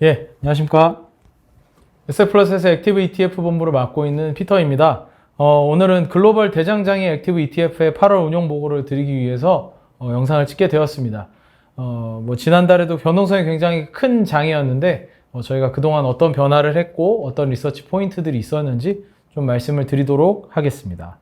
예, 안녕하십니까. SF플러스에서 액티브 ETF 본부를 맡고 있는 피터입니다. 오늘은 글로벌 대장장이 액티브 ETF의 8월 운용 보고를 드리기 위해서 영상을 찍게 되었습니다. 지난달에도 변동성이 굉장히 큰 장이었는데 저희가 그동안 어떤 변화를 했고 어떤 리서치 포인트들이 있었는지 좀 말씀을 드리도록 하겠습니다.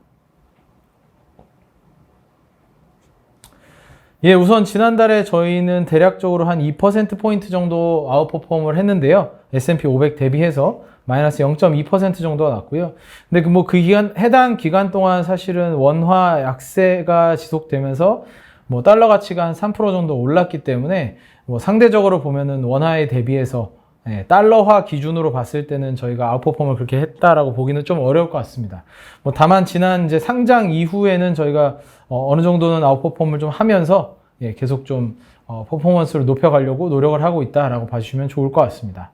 예, 우선 지난달에 저희는 대략적으로 한 2%포인트 정도 아웃퍼폼을 했는데요. S&P 500 대비해서 마이너스 0.2% 정도가 났고요. 근데 해당 기간 동안 사실은 원화 약세가 지속되면서 달러 가치가 한 3% 정도 올랐기 때문에 상대적으로 보면은 원화에 대비해서 달러화 기준으로 봤을 때는 저희가 아웃퍼폼을 그렇게 했다라고 보기는 좀 어려울 것 같습니다. 다만 지난 이제 상장 이후에는 저희가 어느 정도는 아웃퍼폼을 좀 하면서 계속 좀 퍼포먼스를 높여가려고 노력을 하고 있다라고 봐주시면 좋을 것 같습니다.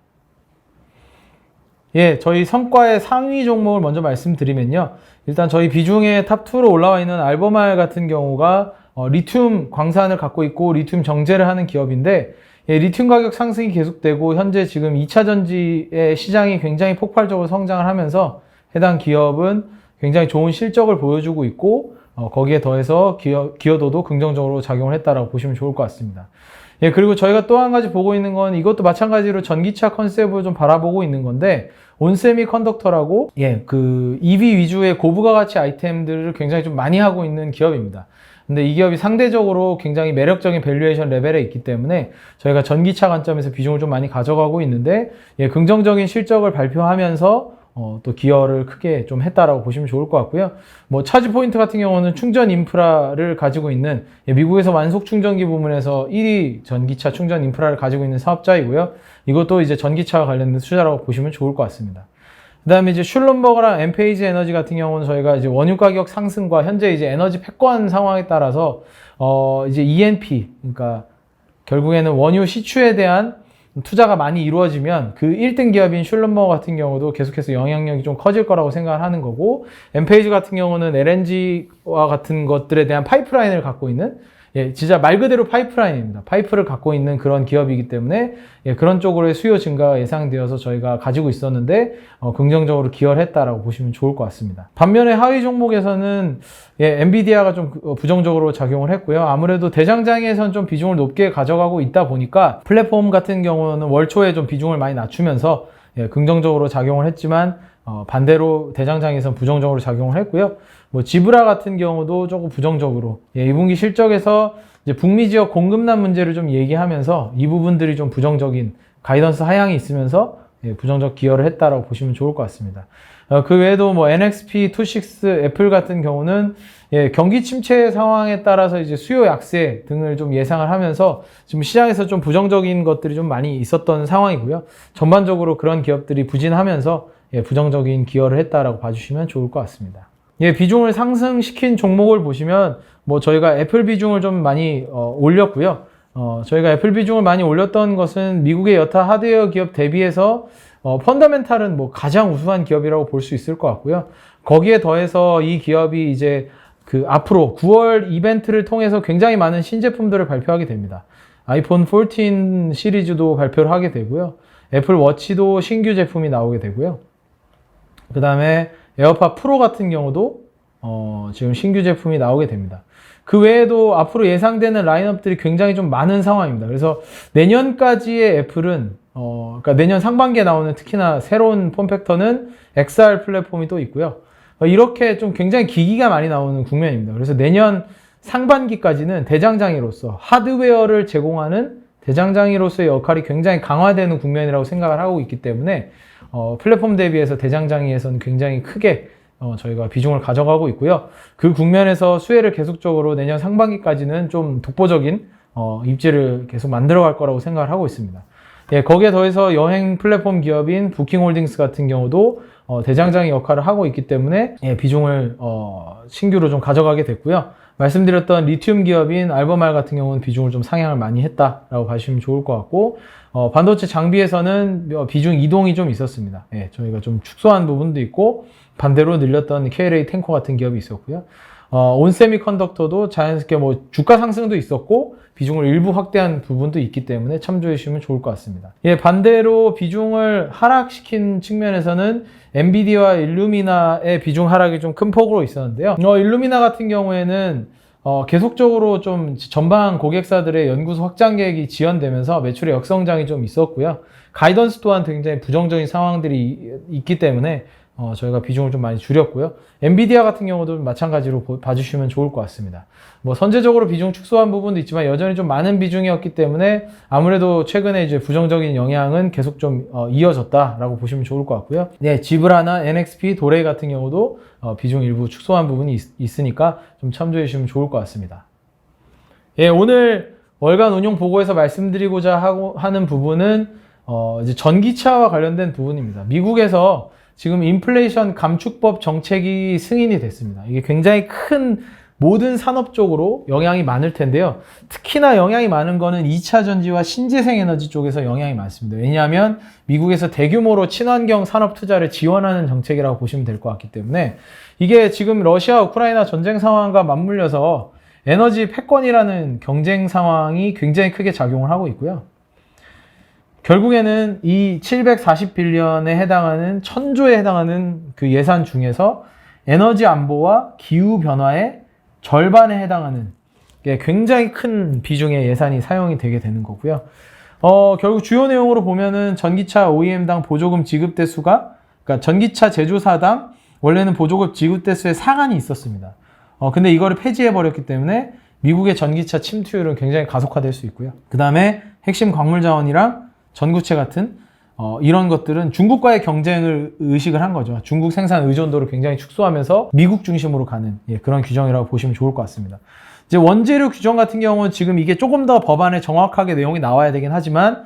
예, 저희 성과의 상위 종목을 먼저 말씀드리면요. 일단 저희 비중의 탑2로 올라와 있는 알버말 같은 경우가 리튬 광산을 갖고 있고 리튬 정제를 하는 기업인데 리튬 가격 상승이 계속되고 현재 지금 2차 전지의 시장이 굉장히 폭발적으로 성장을 하면서 해당 기업은 굉장히 좋은 실적을 보여주고 있고 거기에 더해서 기여도도 긍정적으로 작용을 했다라고 보시면 좋을 것 같습니다. 예, 그리고 저희가 또 한 가지 보고 있는 건 이것도 마찬가지로 전기차 컨셉을 좀 바라보고 있는 건데 온세미 컨덕터라고 그 EV 위주의 고부가 가치 아이템들을 굉장히 좀 많이 하고 있는 기업입니다. 근데 이 기업이 상대적으로 굉장히 매력적인 밸류에이션 레벨에 있기 때문에 저희가 전기차 관점에서 비중을 좀 많이 가져가고 있는데 긍정적인 실적을 발표하면서 또 기여를 크게 좀 했다라고 보시면 좋을 것 같고요. 차지 포인트 같은 경우는 충전 인프라를 가지고 있는 미국에서 완속 충전기 부문에서 1위 전기차 충전 인프라를 가지고 있는 사업자이고요. 이것도 이제 전기차와 관련된 투자라고 보시면 좋을 것 같습니다. 그 다음에 이제 슐럼버그랑 엔페이지 에너지 같은 경우는 저희가 이제 원유 가격 상승과 현재 이제 에너지 패권 상황에 따라서 이제 E&P, 그러니까 결국에는 원유 시추에 대한 투자가 많이 이루어지면 그 1등 기업인 슐럼버거 같은 경우도 계속해서 영향력이 좀 커질 거라고 생각을 하는 거고, 엔페이지 같은 경우는 LNG와 같은 것들에 대한 파이프라인을 갖고 있는 진짜 말 그대로 파이프라인입니다. 파이프를 갖고 있는 그런 기업이기 때문에 그런 쪽으로의 수요 증가가 예상되어서 저희가 가지고 있었는데 긍정적으로 기여를 했다라고 보시면 좋을 것 같습니다. 반면에 하위 종목에서는 엔비디아가 좀 부정적으로 작용을 했고요. 아무래도 대장장에선 좀 비중을 높게 가져가고 있다 보니까 플랫폼 같은 경우는 월초에 좀 비중을 많이 낮추면서 긍정적으로 작용을 했지만 반대로 대장장에선 부정적으로 작용을 했고요. 지브라 같은 경우도 조금 부정적으로 2분기 실적에서 이제 북미 지역 공급난 문제를 좀 얘기하면서 이 부분들이 좀 부정적인 가이던스 하향이 있으면서 부정적 기여를 했다라고 보시면 좋을 것 같습니다. 그 외에도 NXP, 투식스, 애플 같은 경우는 경기 침체 상황에 따라서 이제 수요 약세 등을 좀 예상을 하면서 지금 시장에서 좀 부정적인 것들이 좀 많이 있었던 상황이고요. 전반적으로 그런 기업들이 부진하면서 부정적인 기여를 했다라고 봐주시면 좋을 것 같습니다. 비중을 상승시킨 종목을 보시면 저희가 애플 비중을 좀 많이 올렸고요. 저희가 애플 비중을 많이 올렸던 것은 미국의 여타 하드웨어 기업 대비해서 펀더멘탈은 가장 우수한 기업이라고 볼 수 있을 것 같고요. 거기에 더해서 이 기업이 이제 앞으로 9월 이벤트를 통해서 굉장히 많은 신제품들을 발표하게 됩니다. 아이폰 14 시리즈도 발표를 하게 되고요. 애플 워치도 신규 제품이 나오게 되고요. 그 다음에 에어팟 프로 같은 경우도 지금 신규 제품이 나오게 됩니다. 그 외에도 앞으로 예상되는 라인업들이 굉장히 좀 많은 상황입니다. 그래서 내년까지의 애플은 그러니까 내년 상반기에 나오는 특히나 새로운 폼팩터는 XR 플랫폼이 또 있고요. 이렇게 좀 굉장히 기기가 많이 나오는 국면입니다. 그래서 내년 상반기까지는 대장장이로서 하드웨어를 제공하는 대장장이로서의 역할이 굉장히 강화되는 국면이라고 생각을 하고 있기 때문에 플랫폼 대비해서 대장장이에서는 굉장히 크게 저희가 비중을 가져가고 있고요. 그 국면에서 수혜를 계속적으로 내년 상반기까지는 좀 독보적인 입지를 계속 만들어갈 거라고 생각을 하고 있습니다. 거기에 더해서 여행 플랫폼 기업인 부킹홀딩스 같은 경우도 대장장이 역할을 하고 있기 때문에 비중을 신규로 좀 가져가게 됐고요. 말씀드렸던 리튬 기업인 알버말 같은 경우는 비중을 좀 상향을 많이 했다라고 봐주시면 좋을 것 같고, 반도체 장비에서는 비중 이동이 좀 있었습니다. 저희가 좀 축소한 부분도 있고 반대로 늘렸던 KLA 탱커 같은 기업이 있었고요. 온세미컨덕터도 자연스럽게 뭐 주가 상승도 있었고 비중을 일부 확대한 부분도 있기 때문에 참조해 주시면 좋을 것 같습니다. 예, 반대로 비중을 하락시킨 측면에서는 엔비디아와 일루미나의 비중 하락이 좀 큰 폭으로 있었는데요. 일루미나 같은 경우에는 계속적으로 좀 전방 고객사들의 연구소 확장 계획이 지연되면서 매출의 역성장이 좀 있었고요. 가이던스 또한 굉장히 부정적인 상황들이 있기 때문에 저희가 비중을 좀 많이 줄였고요. 엔비디아 같은 경우도 마찬가지로 봐주시면 좋을 것 같습니다. 뭐 선제적으로 비중 축소한 부분도 있지만 여전히 좀 많은 비중이었기 때문에 아무래도 최근에 이제 부정적인 영향은 계속 좀 이어졌다라고 보시면 좋을 것 같고요. 네, 지브라나 NXP, 도레이 같은 경우도 비중 일부 축소한 부분이 있으니까 좀 참조해 주시면 좋을 것 같습니다. 예, 오늘 월간 운용 보고에서 말씀드리고자 하는 부분은 이제 전기차와 관련된 부분입니다. 미국에서 지금 인플레이션 감축법 정책이 승인이 됐습니다. 이게 굉장히 큰 모든 산업 쪽으로 영향이 많을 텐데요. 특히나 영향이 많은 거는 2차 전지와 신재생 에너지 쪽에서 영향이 많습니다. 왜냐하면 미국에서 대규모로 친환경 산업 투자를 지원하는 정책이라고 보시면 될 것 같기 때문에 이게 지금 러시아 우크라이나 전쟁 상황과 맞물려서 에너지 패권이라는 경쟁 상황이 굉장히 크게 작용을 하고 있고요. 결국에는 이 740빌리언에 해당하는 1000조에 해당하는 그 예산 중에서 에너지 안보와 기후 변화의 절반에 해당하는 굉장히 큰 비중의 예산이 사용이 되게 되는 거고요. 결국 주요 내용으로 보면은 전기차 OEM당 보조금 지급 대수가, 그러니까 전기차 제조사당 원래는 보조금 지급 대수에 상한이 있었습니다. 근데 이거를 폐지해버렸기 때문에 미국의 전기차 침투율은 굉장히 가속화될 수 있고요. 그 다음에 핵심 광물 자원이랑 전구체 같은 이런 것들은 중국과의 경쟁을 의식을 한 거죠. 중국 생산 의존도를 굉장히 축소하면서 미국 중심으로 가는 그런 규정이라고 보시면 좋을 것 같습니다. 이제 원재료 규정 같은 경우는 지금 이게 조금 더 법안에 정확하게 내용이 나와야 되긴 하지만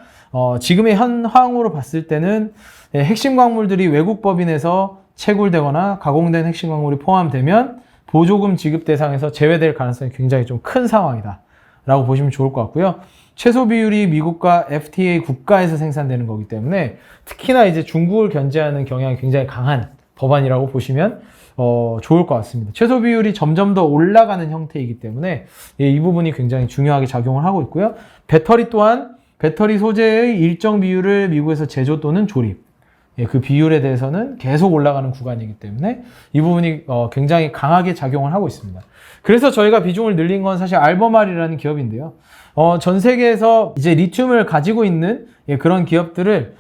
지금의 현황으로 봤을 때는 핵심 광물들이 외국 법인에서 채굴되거나 가공된 핵심 광물이 포함되면 보조금 지급 대상에서 제외될 가능성이 굉장히 좀 큰 상황이다 라고 보시면 좋을 것 같고요. 최소 비율이 미국과 FTA 국가에서 생산되는 거기 때문에 특히나 이제 중국을 견제하는 경향이 굉장히 강한 법안이라고 보시면 좋을 것 같습니다. 최소 비율이 점점 더 올라가는 형태이기 때문에 이 부분이 굉장히 중요하게 작용을 하고 있고요. 배터리 또한 배터리 소재의 일정 비율을 미국에서 제조 또는 조립, 그 비율에 대해서는 계속 올라가는 구간이기 때문에 이 부분이 굉장히 강하게 작용을 하고 있습니다. 그래서 저희가 비중을 늘린 건 사실 알버말이라는 기업인데요. 전 세계에서 이제 리튬을 가지고 있는 그런 기업들을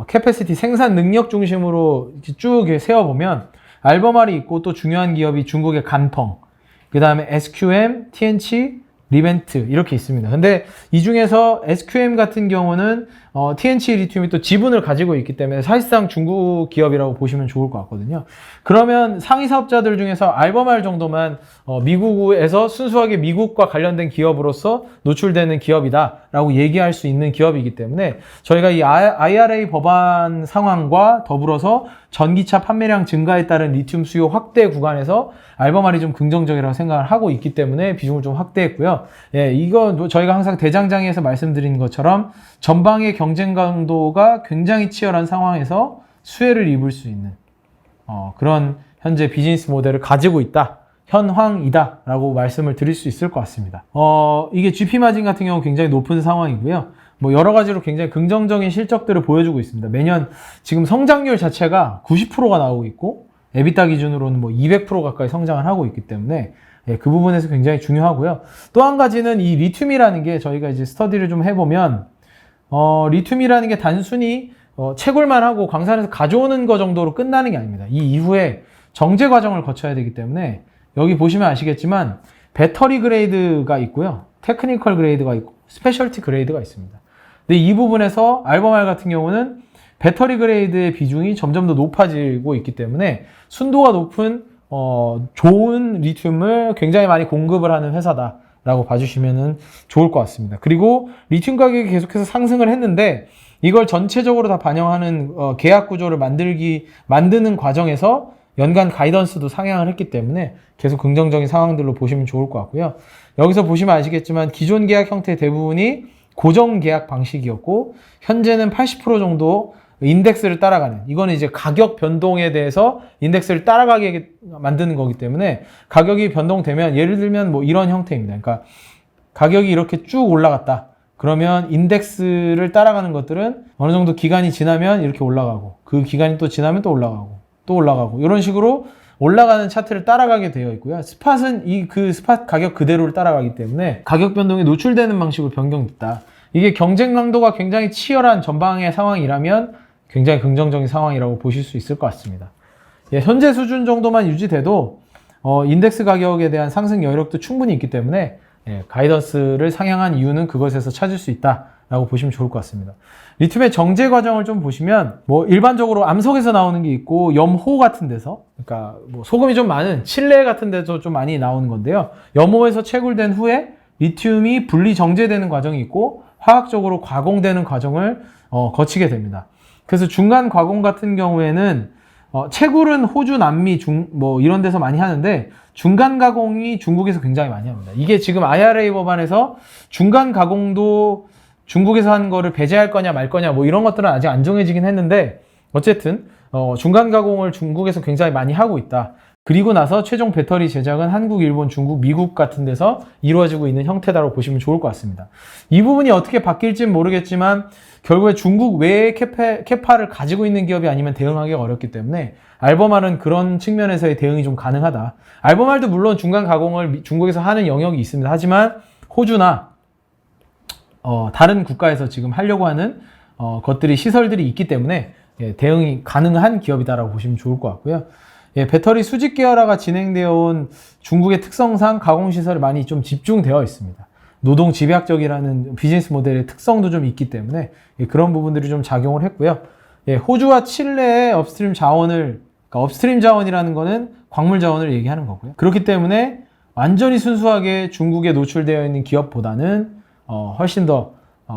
캐패시티 생산 능력 중심으로 쭉 세워보면 알버말이 있고 또 중요한 기업이 중국의 간펑, 그 다음에 SQM, TNC, 리벤트 이렇게 있습니다. 근데 이 중에서 SQM 같은 경우는 TNC 리튬이 또 지분을 가지고 있기 때문에 사실상 중국 기업이라고 보시면 좋을 것 같거든요. 그러면 상위 사업자들 중에서 알버말 정도만 미국에서 순수하게 미국과 관련된 기업으로서 노출되는 기업이다라고 얘기할 수 있는 기업이기 때문에 저희가 이 IRA 법안 상황과 더불어서 전기차 판매량 증가에 따른 리튬 수요 확대 구간에서 알버말이 좀 긍정적이라고 생각을 하고 있기 때문에 비중을 좀 확대했고요. 이거 저희가 항상 대장장에서 말씀드린 것처럼 전방의 경쟁 강도가 굉장히 치열한 상황에서 수혜를 입을 수 있는 그런 현재 비즈니스 모델을 가지고 있다. 현황이다 라고 말씀을 드릴 수 있을 것 같습니다. 이게 GP 마진 같은 경우 굉장히 높은 상황이고요. 뭐 여러 가지로 굉장히 긍정적인 실적들을 보여주고 있습니다. 매년 지금 성장률 자체가 90%가 나오고 있고 에비타 기준으로는 뭐 200% 가까이 성장을 하고 있기 때문에 그 부분에서 굉장히 중요하고요. 또 한 가지는 이 리튬이라는 게 저희가 이제 스터디를 좀 해보면 리튬이라는 게 단순히 채굴만 하고 광산에서 가져오는 거 정도로 끝나는 게 아닙니다. 이 이후에 정제 과정을 거쳐야 되기 때문에 여기 보시면 아시겠지만 배터리 그레이드가 있고요. 테크니컬 그레이드가 있고 스페셜티 그레이드가 있습니다. 근데 이 부분에서 알버말 같은 경우는 배터리 그레이드의 비중이 점점 더 높아지고 있기 때문에 순도가 높은 좋은 리튬을 굉장히 많이 공급을 하는 회사다라고 봐주시면 좋을 것 같습니다. 그리고 리튬 가격이 계속해서 상승을 했는데 이걸 전체적으로 다 반영하는 계약 구조를 만드는 과정에서 연간 가이던스도 상향을 했기 때문에 계속 긍정적인 상황들로 보시면 좋을 것 같고요. 여기서 보시면 아시겠지만 기존 계약 형태 대부분이 고정 계약 방식이었고 현재는 80% 정도 인덱스를 따라가는, 이거는 이제 가격 변동에 대해서 인덱스를 따라가게 만드는 거기 때문에 가격이 변동되면 예를 들면 뭐 이런 형태입니다. 그러니까 가격이 이렇게 쭉 올라갔다. 그러면 인덱스를 따라가는 것들은 어느 정도 기간이 지나면 이렇게 올라가고, 그 기간이 또 지나면 또 올라가고 또 올라가고, 이런 식으로 올라가는 차트를 따라가게 되어 있고요. 스팟은 그 스팟 가격 그대로를 따라가기 때문에 가격 변동에 노출되는 방식으로 변경됐다. 이게 경쟁 강도가 굉장히 치열한 전방의 상황이라면 굉장히 긍정적인 상황이라고 보실 수 있을 것 같습니다. 예, 현재 수준 정도만 유지돼도 인덱스 가격에 대한 상승 여력도 충분히 있기 때문에 가이던스를 상향한 이유는 그것에서 찾을 수 있다라고 보시면 좋을 것 같습니다. 리튬의 정제 과정을 좀 보시면 뭐 일반적으로 암석에서 나오는 게 있고 염호 같은 데서, 그러니까 뭐 소금이 좀 많은 칠레 같은 데서 좀 많이 나오는 건데요. 염호에서 채굴된 후에 리튬이 분리 정제되는 과정이 있고 화학적으로 가공되는 과정을 거치게 됩니다. 그래서 중간 가공 같은 경우에는 채굴은 호주, 남미, 뭐 이런 데서 많이 하는데 중간 가공이 중국에서 굉장히 많이 합니다. 이게 지금 IRA 법안에서 중간 가공도 중국에서 한 거를 배제할 거냐 말 거냐 뭐 이런 것들은 아직 안 정해지긴 했는데, 어쨌든 중간 가공을 중국에서 굉장히 많이 하고 있다. 그리고 나서 최종 배터리 제작은 한국, 일본, 중국, 미국 같은 데서 이루어지고 있는 형태다라고 보시면 좋을 것 같습니다. 이 부분이 어떻게 바뀔지는 모르겠지만 결국에 중국 외의 캐파를 가지고 있는 기업이 아니면 대응하기가 어렵기 때문에 알버말은 그런 측면에서의 대응이 좀 가능하다. 알버말도 물론 중간 가공을 중국에서 하는 영역이 있습니다. 하지만 호주나 다른 국가에서 지금 하려고 하는 것들이, 시설들이 있기 때문에 대응이 가능한 기업이다라고 보시면 좋을 것 같고요. 배터리 수직 계열화가 진행되어 온 중국의 특성상 가공시설이 많이 좀 집중되어 있습니다. 노동 집약적이라는 비즈니스 모델의 특성도 좀 있기 때문에 그런 부분들이 좀 작용을 했고요. 호주와 칠레의 업스트림 자원을, 그러니까 업스트림 자원이라는 거는 광물 자원을 얘기하는 거고요. 그렇기 때문에 완전히 순수하게 중국에 노출되어 있는 기업보다는 훨씬 더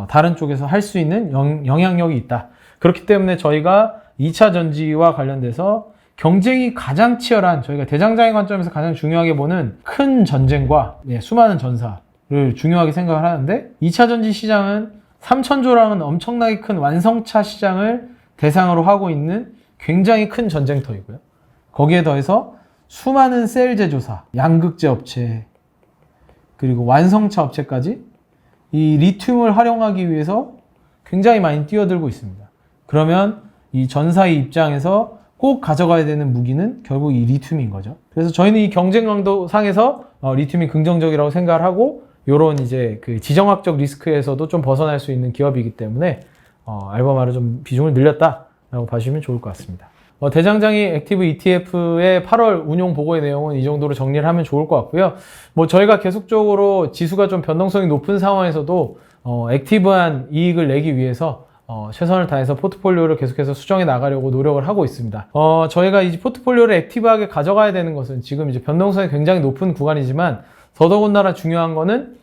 다른 쪽에서 할 수 있는 영향력이 있다. 그렇기 때문에 저희가 2차 전지와 관련돼서 경쟁이 가장 치열한, 저희가 대장장의 관점에서 가장 중요하게 보는 큰 전쟁과 수많은 전사를 중요하게 생각을 하는데, 2차 전지 시장은 3,000조라는 엄청나게 큰 완성차 시장을 대상으로 하고 있는 굉장히 큰 전쟁터이고요. 거기에 더해서 수많은 셀 제조사, 양극재 업체, 그리고 완성차 업체까지 이 리튬을 활용하기 위해서 굉장히 많이 뛰어들고 있습니다. 그러면 이 전사의 입장에서 꼭 가져가야 되는 무기는 결국 이 리튬인 거죠. 그래서 저희는 이 경쟁 강도 상에서 리튬이 긍정적이라고 생각을 하고, 요런 이제 그 지정학적 리스크에서도 좀 벗어날 수 있는 기업이기 때문에 알버말을 좀 비중을 늘렸다라고 봐주시면 좋을 것 같습니다. 대장장이 액티브 ETF의 8월 운용 보고의 내용은 이 정도로 정리를 하면 좋을 것 같고요. 뭐 저희가 계속적으로 지수가 좀 변동성이 높은 상황에서도 액티브한 이익을 내기 위해서 최선을 다해서 포트폴리오를 계속해서 수정해 나가려고 노력을 하고 있습니다. 저희가 이 포트폴리오를 액티브하게 가져가야 되는 것은 지금 이제 변동성이 굉장히 높은 구간이지만, 더더군다나 중요한 거는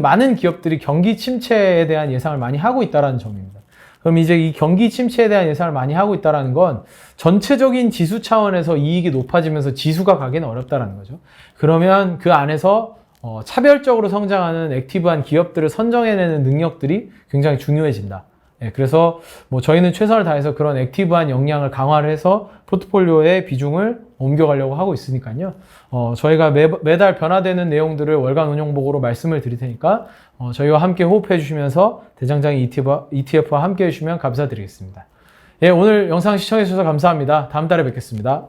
많은 기업들이 경기 침체에 대한 예상을 많이 하고 있다는 점입니다. 그럼 이제 이 경기 침체에 대한 예상을 많이 하고 있다는 건 전체적인 지수 차원에서 이익이 높아지면서 지수가 가기는 어렵다는 거죠. 그러면 그 안에서 차별적으로 성장하는 액티브한 기업들을 선정해내는 능력들이 굉장히 중요해진다. 그래서 뭐 저희는 최선을 다해서 그런 액티브한 역량을 강화를 해서 포트폴리오의 비중을 옮겨가려고 하고 있으니까요. 저희가 매달 변화되는 내용들을 월간 운용보고로 말씀을 드릴 테니까 저희와 함께 호흡해 주시면서 대장장이 ETF와 함께 해주시면 감사드리겠습니다. 오늘 영상 시청해 주셔서 감사합니다. 다음 달에 뵙겠습니다.